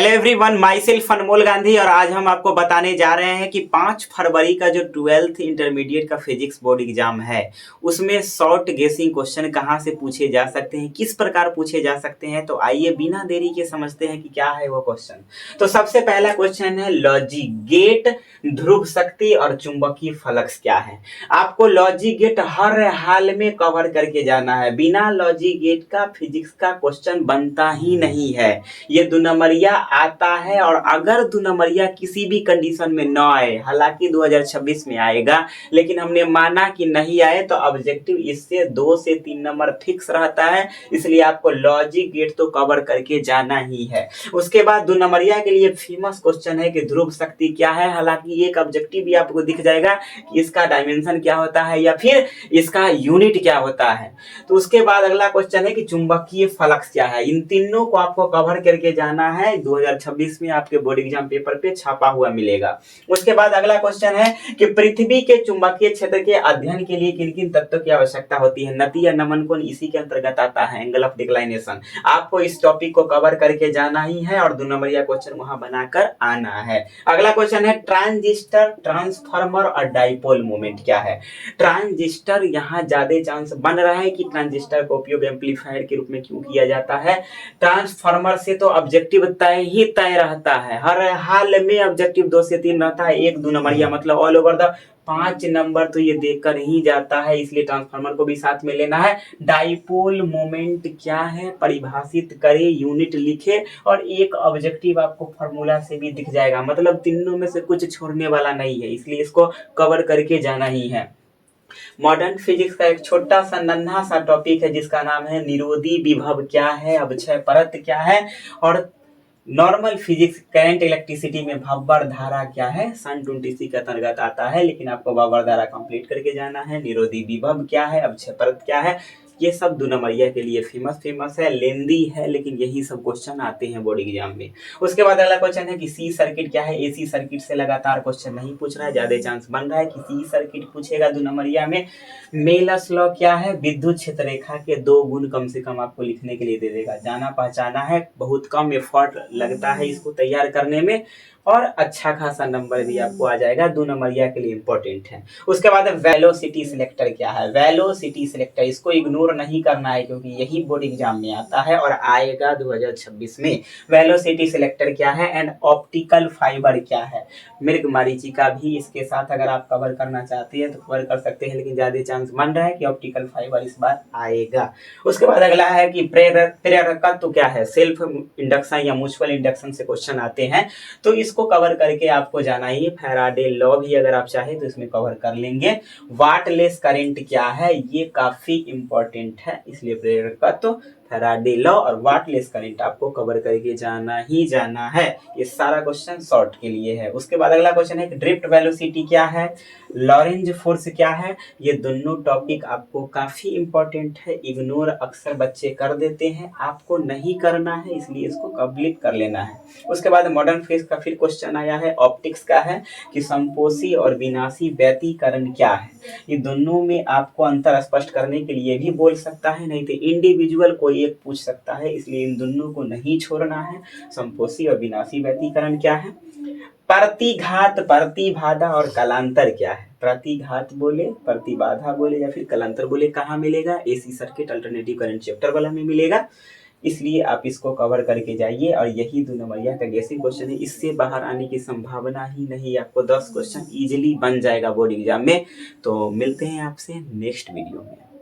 Hello everyone, my self अनमोल गांधी और आज हम आपको बताने जा रहे हैं कि 5 फरवरी का जो 12th इंटरमीडिएट का फिजिक्स बोर्ड एग्जाम है उसमें शॉर्ट गेसिंग क्वेश्चन कहां से पूछे जा सकते हैं, किस प्रकार पूछे जा सकते हैं। तो आइए बिना देरी के समझते हैं कि क्या है वो क्वेश्चन। तो सबसे पहला क्वेश्चन है लॉजिक गेट, ध्रुव शक्ति और चुंबकीय फ्लक्स क्या है। आपको लॉजिक गेट हर हाल में कवर करके जाना है। बिना लॉजिक गेट का फिजिक्स का क्वेश्चन बनता ही नहीं है। ये 2 नंबरिया आता है और अगर 2 नंबरिया किसी भी कंडीशन में न आए, हालांकि 2026 में आएगा लेकिन हमने माना कि नहीं आए, तो ऑब्जेक्टिव इससे 2 से 3 नंबर फिक्स रहता है। इसलिए आपको लॉजिक गेट तो कवर करके जाना ही है। उसके बाद 2 नंबरिया के लिए फेमस क्वेश्चन है कि ध्रुव शक्ति क्या है। हालांकि एक ऑब्जेक्टिव भी आपको दिख जाएगा कि इसका डायमेंशन क्या होता है या फिर इसका यूनिट क्या होता है। तो उसके बाद अगला क्वेश्चन है कि चुंबकीय फ्लक्स क्या है। इन तीनों को आपको कवर करके जाना है। 2026 में आपके बोर्ड एग्जाम पेपर पे छापा हुआ मिलेगा। उसके बाद अगला क्वेश्चन है कि पृथ्वी के चुंबकीय क्षेत्र के अध्ययन के लिए किन किन तत्वों की आवश्यकता होती है। नति या नमन कोण इसी के अंतर्गत आता है, एंगल ऑफ डिक्लाइनेशन। आपको इस टॉपिक को कवर करके जाना ही है और 2 नंबरिया क्वेश्चन वहां बनाकर आना है। अगला क्वेश्चन है ट्रांजिस्टर, ट्रांसफार्मर और डाइपोल मोमेंट क्या है। ट्रांजिस्टर यहाँ ज्यादा चांस बन रहा है कि ट्रांजिस्टर का उपयोग एम्पलीफायर के रूप में क्यों किया जाता है। ट्रांसफार्मर से तो ऑब्जेक्टिव तय ही तय रहता है, हर हाल में ऑब्जेक्टिव 2 से 3 रहता है। 1 2 नंबरिया मतलब ऑल ओवर द 5 नंबर तो ये देकर ही जाता है, इसलिए ट्रांसफार्मर को भी साथ में लेना है। डाइपोल मोमेंट क्या है परिभाषित करे, यूनिट लिखे और एक ऑब्जेक्टिव आपको फॉर्मूला से भी दिख जाएगा। मतलब तीनों में से कुछ छोड़ने वाला नहीं है, इसलिए इसको कवर करके जाना ही है। मॉडर्न फिजिक्स का एक छोटा सा नन्हा सा टॉपिक है जिसका नाम है निरोधी विभव क्या है, अवक्षय परत क्या है और नॉर्मल फिजिक्स करंट इलेक्ट्रिसिटी में भंवर धारा क्या है, सन 20 के अंतर्गत आता है। लेकिन आपको भंवर धारा कंप्लीट करके जाना है। निरोधी विभव क्या है, अवक्षय परत क्या है, ये सब 2 नंबरिया के लिए फेमस है, लेंदी है, लेकिन यही सब क्वेश्चन आते हैं बोर्ड एग्जाम में। उसके बाद अगला क्वेश्चन है कि सी सर्किट क्या है। एसी सर्किट से लगातार क्वेश्चन नहीं पूछ रहा है, ज्यादा चांस बन रहा है कि सी सर्किट पूछेगा 2 नंबरिया में। मेलस लॉ क्या है, विद्युत क्षेत्र रेखा के 2 गुण कम से कम आपको लिखने के लिए दे देगा। जाना पहचाना है, बहुत कम एफर्ट लगता है इसको तैयार करने में और अच्छा खासा नंबर भी आपको आ जाएगा। 2 नंबरिया के लिए इंपॉर्टेंट है। उसके बाद वेलोसिटी सिलेक्टर क्या है। वेलोसिटी सिलेक्टर इसको इग्नोर नहीं करना है क्योंकि यही बोर्ड एग्जाम में आता है और आएगा 2026 में। वेलोसिटी सिलेक्टर क्या है एंड ऑप्टिकल फाइबर क्या है। मृग मरीचिका भी इसके साथ अगर आप कवर करना चाहते हैं तो कवर कर सकते हैं, लेकिन ज्यादा चांस बन रहा है कि ऑप्टिकल फाइबर इस बार आएगा। उसके बाद अगला है कि प्रेरकत्व क्या है। सेल्फ इंडक्शन या म्यूचुअल इंडक्शन से क्वेश्चन आते हैं, तो इसको कवर करके आपको जाना ही। फैराडे लॉ भी अगर आप चाहें तो इसमें कवर कर लेंगे। वाटलेस करंट क्या है, ये काफी इंपॉर्टेंट है, इसलिए प्रेरकत्व, फैराडे लॉ और वाटलेस करंट आपको कवर करके जाना ही जाना है। ये सारा क्वेश्चन शॉर्ट के लिए है। उसके बाद अगला क्वेश्चन है कि ड्रिफ्ट वेलोसिटी क्या है, लॉरेंज फोर्स क्या है। ये दोनों टॉपिक आपको काफी इंपॉर्टेंट है, इग्नोर अक्सर बच्चे कर देते हैं, आपको नहीं करना है, इसलिए इसको कंप्लीट कर लेना है। उसके बाद मॉडर्न फिजिक्स का फिर क्वेश्चन आया है ऑप्टिक्स का है कि संपोषी और विनाशी व्यतिकरण क्या है। ये दोनों में आपको अंतर स्पष्ट करने के लिए भी बोल सकता है, नहीं तो इंडिविजुअल कोई एक पूछ सकता है, इसलिए इन दोनों को नहीं छोड़ना है। संपोषी और विनाशी व्यतिकरण क्या है। प्रतिघात, प्रतिबाधा और कलांतर क्या है। प्रतिघात बोले, प्रतिबाधा बोले या फिर कलांतर बोले, कहाँ मिलेगा, AC circuit alternative current chapter वाला में मिलेगा, इसलिए आप इसको कवर करके जाइए। और यही 2 नंबरिया का गेसिंग क्वेश्चन है, इससे बाहर आने की संभावना ही नहीं। आपको 10 क्वेश्चन इजीली बन जाएगा बोर्ड एग्जाम में। तो मिलते हैं आपसे नेक्स्ट वीडियो में।